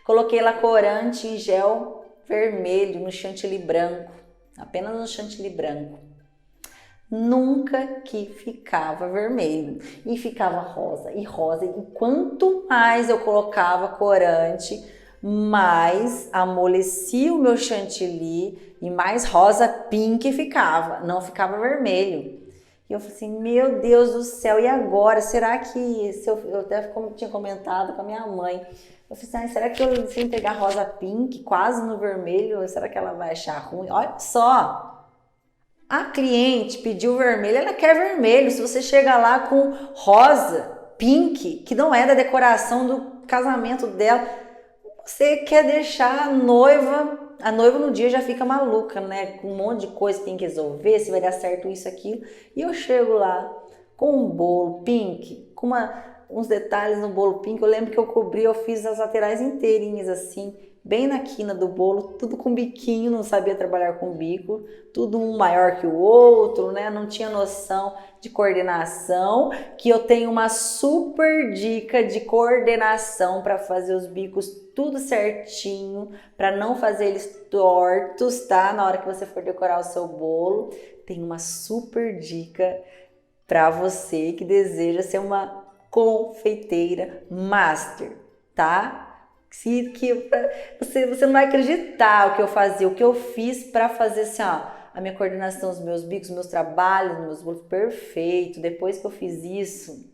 Coloquei lá corante em gel vermelho no chantilly branco. Apenas no chantilly branco. Nunca que ficava vermelho. E ficava rosa e rosa. E quanto mais eu colocava corante, mais amolecia o meu chantilly e mais rosa pink ficava. Não ficava vermelho. E eu falei assim, meu Deus do céu, e agora? Será que... Eu até tinha comentado com a minha mãe. Eu falei assim, será que se eu pegar rosa pink, quase no vermelho, será que ela vai achar ruim? Olha só, a cliente pediu vermelho, ela quer vermelho. Se você chega lá com rosa, pink, que não é da decoração do casamento dela, Você quer deixar a noiva no dia já fica maluca, né? Com um monte de coisa que tem que resolver, se vai dar certo isso, aquilo. E eu chego lá com um bolo pink, com uns detalhes no bolo pink. Eu lembro que eu fiz as laterais inteirinhas assim, bem na quina do bolo, tudo com biquinho, não sabia trabalhar com bico, tudo um maior que o outro, né? Não tinha noção de coordenação, que eu tenho uma super dica de coordenação para fazer os bicos tudo certinho, para não fazer eles tortos, tá? Na hora que você for decorar o seu bolo, tem uma super dica para você que deseja ser uma confeiteira master, tá? Você não vai acreditar o que eu fazia, o que eu fiz para fazer assim, ó, a minha coordenação, os meus bicos, os meus trabalhos, os meus bolos perfeito. Depois que eu fiz isso,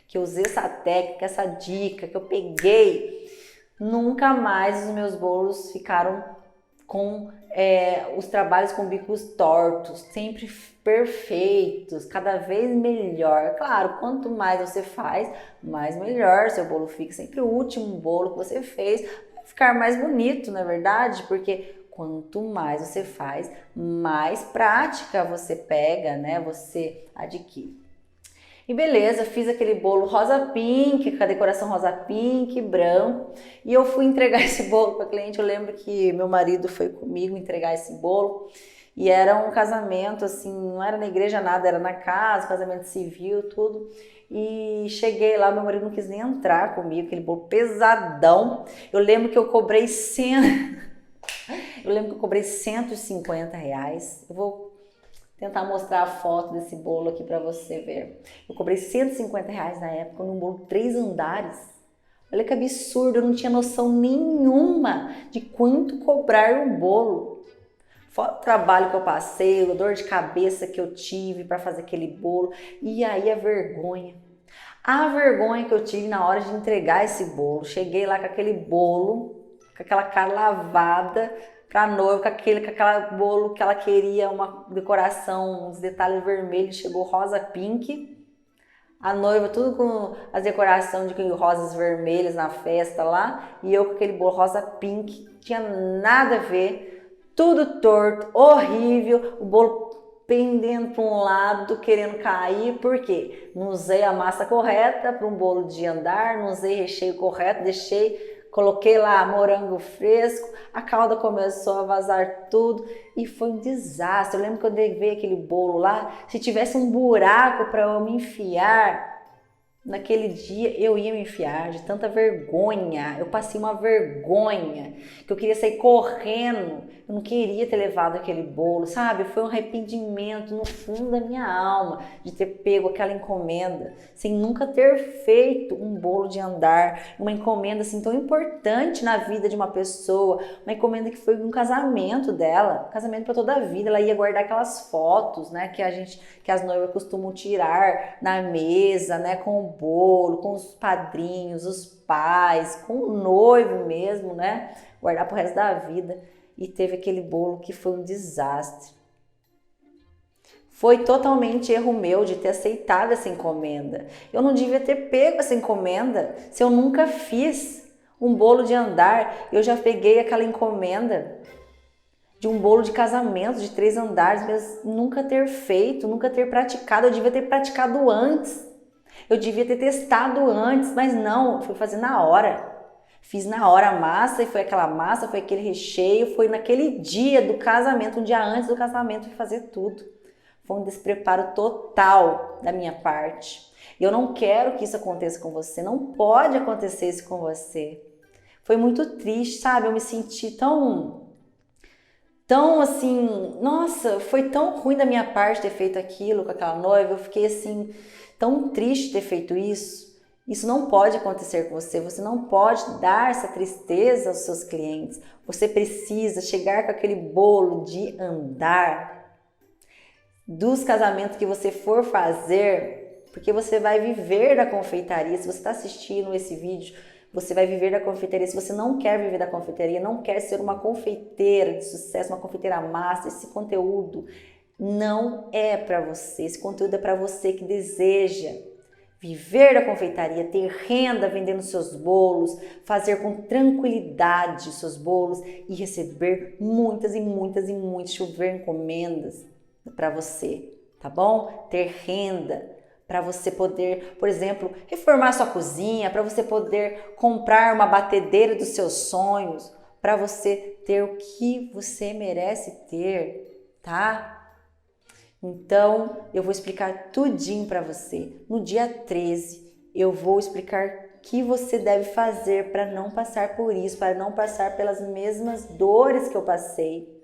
que eu usei essa técnica, essa dica, que eu peguei, nunca mais os meus bolos ficaram com os trabalhos com bicos tortos, sempre perfeitos, cada vez melhor. Claro, quanto mais você faz, mais melhor seu bolo fica. Sempre o último bolo que você fez vai ficar mais bonito, não é verdade? Porque quanto mais você faz, mais prática você pega, né? Você adquire. E beleza, fiz aquele bolo rosa pink, com a decoração rosa pink, branco. E eu fui entregar esse bolo para a cliente. Eu lembro que meu marido foi comigo entregar esse bolo. E era um casamento, assim, não era na igreja nada, era na casa, casamento civil, tudo. E cheguei lá, meu marido não quis nem entrar comigo, aquele bolo pesadão. Eu lembro que eu cobrei R$150. Eu vou tentar mostrar a foto desse bolo aqui para você ver. Eu cobrei R$150 na época num bolo 3 andares. Olha que absurdo, eu não tinha noção nenhuma de quanto cobrar um bolo. Fora o trabalho que eu passei, a dor de cabeça que eu tive para fazer aquele bolo. E aí a vergonha. A vergonha que eu tive na hora de entregar esse bolo. Cheguei lá com aquele bolo, com aquela cara lavada, pra noiva, com aquela bolo que ela queria, uma decoração, uns detalhes vermelhos, chegou rosa pink. A noiva tudo com as decorações de rosas vermelhas na festa lá, e eu com aquele bolo rosa pink, tinha nada a ver, tudo torto, horrível, o bolo pendendo para um lado, querendo cair, por quê? Não usei a massa correta para um bolo de andar, não usei recheio correto, coloquei lá morango fresco, a calda começou a vazar tudo e foi um desastre. Eu lembro que eu levei aquele bolo lá, se tivesse um buraco para eu me enfiar, naquele dia eu ia me enfiar de tanta vergonha. Eu passei uma vergonha que eu queria sair correndo. Eu não queria ter levado aquele bolo, sabe? Foi um arrependimento no fundo da minha alma de ter pego aquela encomenda sem nunca ter feito um bolo de andar, uma encomenda assim tão importante na vida de uma pessoa, uma encomenda que foi um casamento dela, casamento para toda a vida. Ela ia guardar aquelas fotos, né, que as noivas costumam tirar na mesa, né, com o bolo, com os padrinhos, os pais, com o noivo mesmo, né, guardar pro resto da vida. E teve aquele bolo que foi um desastre. Foi totalmente erro meu de ter aceitado essa encomenda. Eu não devia ter pego essa encomenda se eu nunca fiz um bolo de andar. Eu já peguei aquela encomenda de um bolo de casamento de 3 andares, mas nunca ter feito, nunca ter praticado. Eu devia ter praticado antes. Eu devia ter testado antes, mas não, fui fazer na hora. Fiz na hora a massa e foi aquela massa, foi aquele recheio, foi naquele dia do casamento, um dia antes do casamento, fui fazer tudo. Foi um despreparo total da minha parte. E eu não quero que isso aconteça com você, não pode acontecer isso com você. Foi muito triste, sabe? Eu me senti tão assim, nossa, foi tão ruim da minha parte ter feito aquilo com aquela noiva. Eu fiquei assim, tão triste ter feito isso. Isso não pode acontecer com você, você não pode dar essa tristeza aos seus clientes. Você precisa chegar com aquele bolo de andar dos casamentos que você for fazer, porque você vai viver da confeitaria. Se você está assistindo esse vídeo, você vai viver da confeitaria. Se você não quer viver da confeitaria, não quer ser uma confeiteira de sucesso, uma confeiteira master, esse conteúdo não é para você. Esse conteúdo é para você que deseja viver da confeitaria, ter renda vendendo seus bolos, fazer com tranquilidade seus bolos e receber muitas e muitas e muitas, chover encomendas para você, tá bom? Ter renda para você poder, por exemplo, reformar sua cozinha, para você poder comprar uma batedeira dos seus sonhos, para você ter o que você merece ter, tá? Então, eu vou explicar tudinho para você. No dia 13, eu vou explicar o que você deve fazer para não passar por isso, para não passar pelas mesmas dores que eu passei,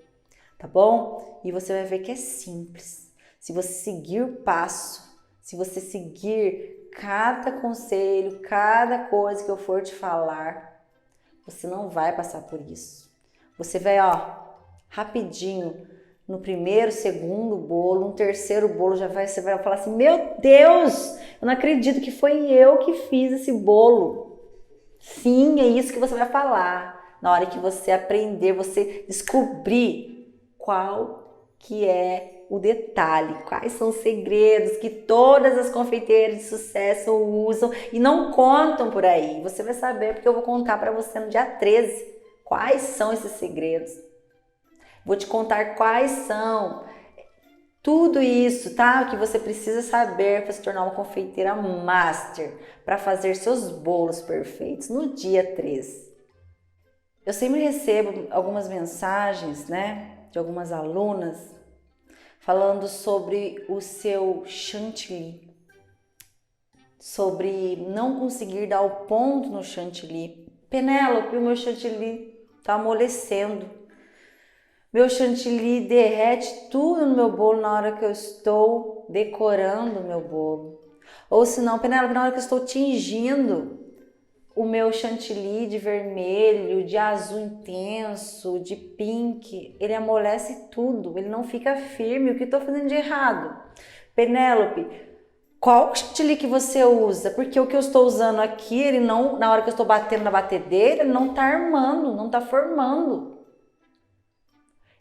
tá bom? E você vai ver que é simples. Se você seguir o passo, se você seguir cada conselho, cada coisa que eu for te falar, você não vai passar por isso. Você vai, rapidinho, no primeiro, segundo bolo, no terceiro bolo, você vai falar assim, meu Deus, eu não acredito que foi eu que fiz esse bolo. Sim, é isso que você vai falar. Na hora que você aprender, você descobrir qual que é o detalhe, quais são os segredos que todas as confeiteiras de sucesso usam e não contam por aí. Você vai saber porque eu vou contar para você no dia 13 quais são esses segredos. Vou te contar quais são tudo isso, tá? Que você precisa saber para se tornar uma confeiteira master, para fazer seus bolos perfeitos no dia 13. Eu sempre recebo algumas mensagens, né, de algumas alunas falando sobre o seu chantilly, sobre não conseguir dar o ponto no chantilly. Penélope, o meu chantilly tá amolecendo. Meu chantilly derrete tudo no meu bolo na hora que eu estou decorando o meu bolo. Ou se não, Penélope, na hora que eu estou tingindo o meu chantilly de vermelho, de azul intenso, de pink, ele amolece tudo, ele não fica firme. O que eu estou fazendo de errado? Penélope, qual chantilly que você usa? Porque o que eu estou usando aqui, ele não, na hora que eu estou batendo na batedeira, ele não está armando, não está formando.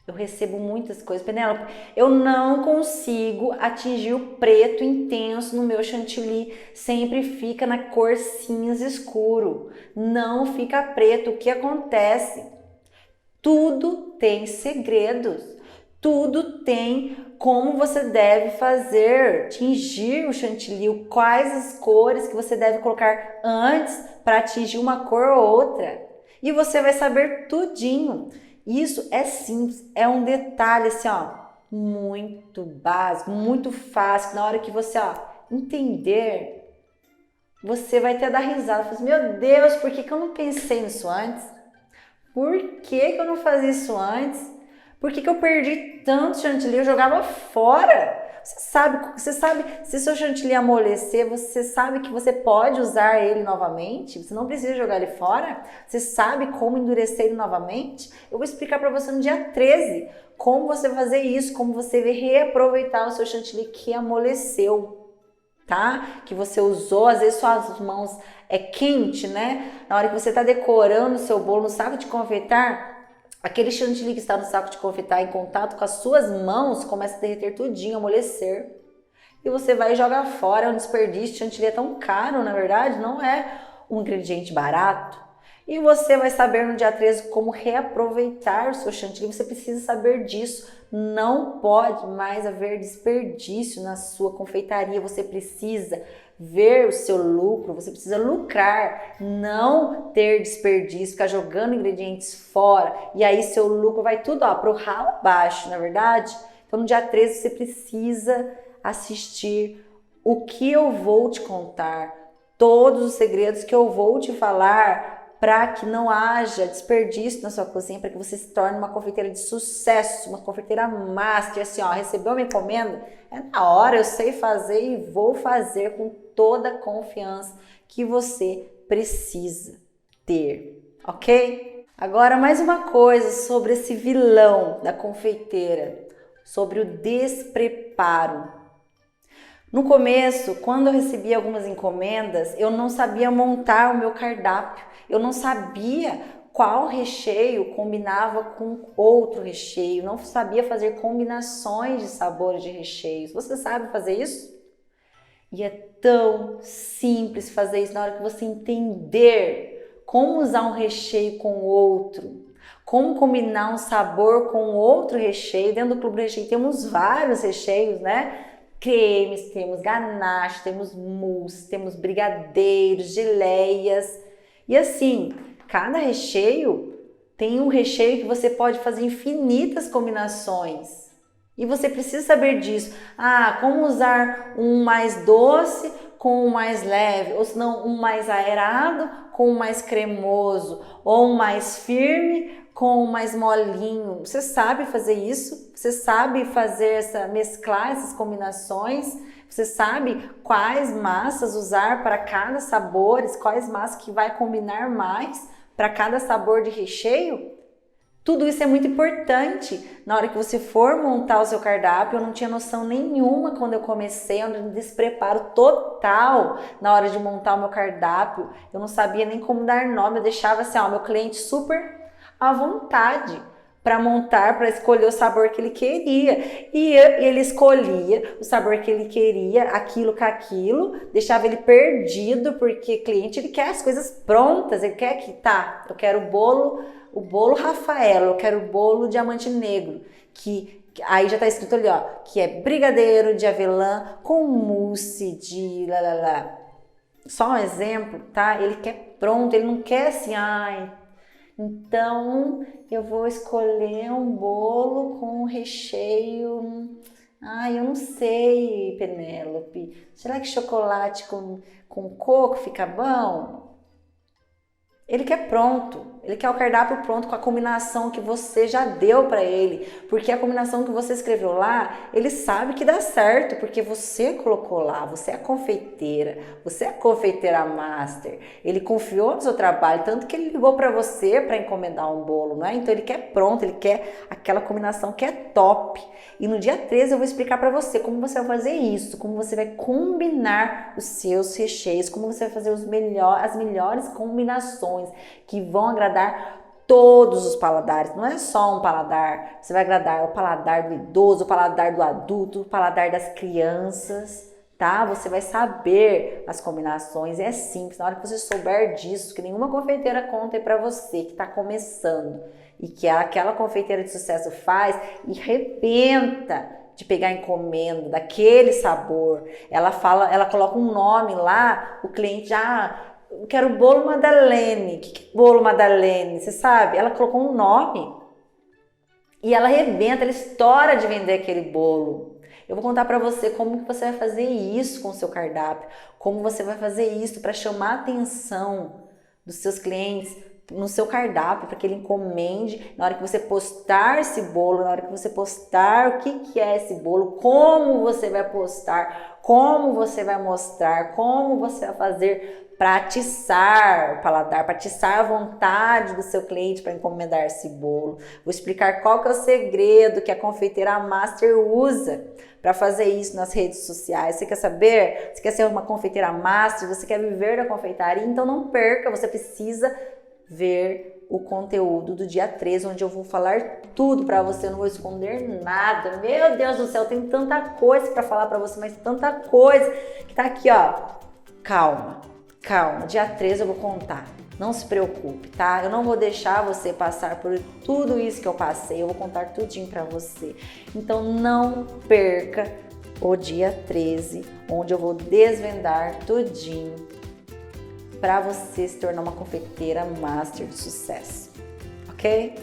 Eu recebo muitas coisas. Penélope, eu não consigo atingir o preto intenso no meu chantilly. Sempre fica na cor cinza escuro. Não fica preto. O que acontece? Tudo tem segredos. Tudo tem como você deve fazer, tingir o chantilly, quais as cores que você deve colocar antes para atingir uma cor ou outra. E você vai saber tudinho. Isso é simples, é um detalhe assim, muito básico, muito fácil. Na hora que você, entender, você vai até dar risada. Fala assim, meu Deus, por que eu não pensei nisso antes? Por que eu não fazia isso antes? Por que eu perdi tanto chantilly? Eu jogava fora. Você sabe, se seu chantilly amolecer, você sabe que você pode usar ele novamente? Você não precisa jogar ele fora? Você sabe como endurecer ele novamente? Eu vou explicar para você no dia 13 como você fazer isso, como você reaproveitar o seu chantilly que amoleceu, tá? Que você usou, às vezes suas mãos é quente, né? Na hora que você está decorando o seu bolo no saco de confeitar, aquele chantilly que está no saco de confeitar em contato com as suas mãos começa a derreter tudinho, amolecer. E você vai jogar fora, é um desperdício. Chantilly é tão caro, na verdade, não é um ingrediente barato. E você vai saber no dia 13 como reaproveitar o seu chantilly. Você precisa saber disso. Não pode mais haver desperdício na sua confeitaria. Você precisa ver o seu lucro, você precisa lucrar, não ter desperdício, ficar jogando ingredientes fora e aí seu lucro vai tudo pro ralo abaixo, na verdade? Então no dia 13 você precisa assistir o que eu vou te contar, todos os segredos que eu vou te falar para que não haja desperdício na sua cozinha, para que você se torne uma confeiteira de sucesso, uma confeiteira master, assim, recebeu uma encomenda, é na hora, eu sei fazer e vou fazer com toda a confiança que você precisa ter, ok? Agora, mais uma coisa sobre esse vilão da confeiteira, sobre o despreparo. No começo, quando eu recebia algumas encomendas, eu não sabia montar o meu cardápio, eu não sabia qual recheio combinava com outro recheio, não sabia fazer combinações de sabores de recheios. Você sabe fazer isso? E é tão simples fazer isso na hora que você entender como usar um recheio com o outro, como combinar um sabor com outro recheio. Dentro do Clube do Recheio temos vários recheios, né? Cremes, temos ganache, temos mousse, temos brigadeiros, geleias. E assim, cada recheio tem um recheio que você pode fazer infinitas combinações. E você precisa saber disso. Como usar um mais doce com um mais leve, ou se não, um mais aerado com um mais cremoso, ou um mais firme com um mais molinho. Você sabe fazer isso? Você sabe mesclar essas combinações? Você sabe quais massas usar para cada sabor, quais massas que vai combinar mais para cada sabor de recheio? Tudo isso é muito importante. Na hora que você for montar o seu cardápio, eu não tinha noção nenhuma quando eu comecei, um despreparo total na hora de montar o meu cardápio. Eu não sabia nem como dar nome, eu deixava assim, meu cliente super à vontade para montar, para escolher o sabor que ele queria. E ele escolhia o sabor que ele queria, aquilo com aquilo, deixava ele perdido, porque cliente ele quer as coisas prontas, ele quer que eu quero o bolo Rafael, eu quero o bolo diamante negro, que aí já tá escrito ali, que é brigadeiro de avelã com mousse de Só um exemplo, tá? Ele quer pronto, ele não quer assim, então eu vou escolher um bolo com recheio. Eu não sei, Penélope. Será que chocolate com coco fica bom? Ele quer pronto, ele quer o cardápio pronto com a combinação que você já deu para ele, porque a combinação que você escreveu lá, ele sabe que dá certo, porque você colocou lá, você é a confeiteira master, ele confiou no seu trabalho, tanto que ele ligou para você para encomendar um bolo, não é? Então ele quer pronto, ele quer aquela combinação que é top. E no dia 13 eu vou explicar para você como você vai fazer isso, como você vai combinar os seus recheios, como você vai fazer as melhores combinações que vão agradar todos os paladares. Não é só um paladar, você vai agradar o paladar do idoso, o paladar do adulto, o paladar das crianças, tá? Você vai saber as combinações, é simples. Na hora que você souber disso, que nenhuma confeiteira conta para você que está começando e que aquela confeiteira de sucesso faz, e arrebenta de pegar encomenda daquele sabor. Ela coloca um nome lá, o cliente já eu quero bolo Madalene. O que é bolo Madalene? Você sabe? Ela colocou um nome e ela arrebenta, ela estoura de vender aquele bolo. Eu vou contar para você como que você vai fazer isso com o seu cardápio, como você vai fazer isso para chamar a atenção dos seus clientes no seu cardápio, para que ele encomende. Na hora que você postar esse bolo, na hora que você postar o que é esse bolo, como você vai postar, como você vai mostrar, como você vai fazer para atiçar o paladar, para atiçar a vontade do seu cliente para encomendar esse bolo. Vou explicar qual que é o segredo que a confeiteira master usa para fazer isso nas redes sociais. Você quer saber? Você quer ser uma confeiteira master? Você quer viver da confeitaria? Então não perca, você precisa ver o conteúdo do dia 13, onde eu vou falar tudo para você, eu não vou esconder nada. Meu Deus do céu, tem tanta coisa para falar para você, mas tanta coisa que tá aqui, Calma, dia 13 eu vou contar. Não se preocupe, tá? Eu não vou deixar você passar por tudo isso que eu passei, eu vou contar tudinho para você. Então não perca o dia 13, onde eu vou desvendar tudinho para você se tornar uma confeiteira master de sucesso, ok?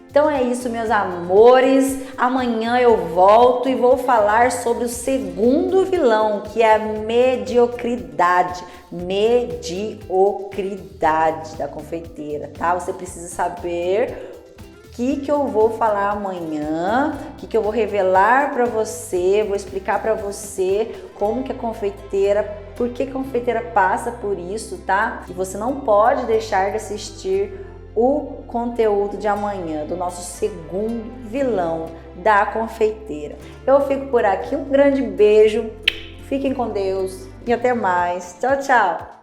Então é isso, meus amores. Amanhã eu volto e vou falar sobre o segundo vilão, que é a mediocridade. Mediocridade da confeiteira, tá? Você precisa saber o que eu vou falar amanhã, o que eu vou revelar para você, vou explicar para você como que a confeiteira, por que a confeiteira passa por isso, tá? E você não pode deixar de assistir o conteúdo de amanhã do nosso segundo vilão da confeiteira. Eu fico por aqui, um grande beijo, fiquem com Deus e até mais. Tchau, tchau!